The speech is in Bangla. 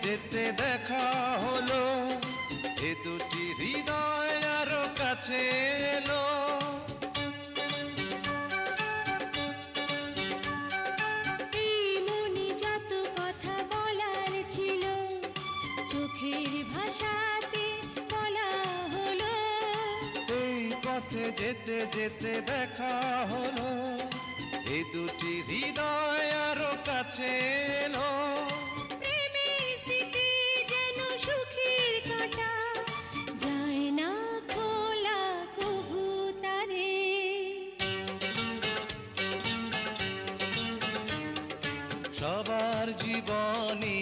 যেতে দেখা হলো, এ দুটি হৃদয় আরো কাছে এলো। এই মনে যত কথা বলার ছিল, চোখের ভাষাতে বলা হলো। এই পথে যেতে যেতে দেখা হলো, এ দুটি হৃদয় আরো কাছে এলো। প্রেমের স্মৃতি যেন সুখের কাঁটা, যায় না খোলা কভু তারে। সবার জীবনে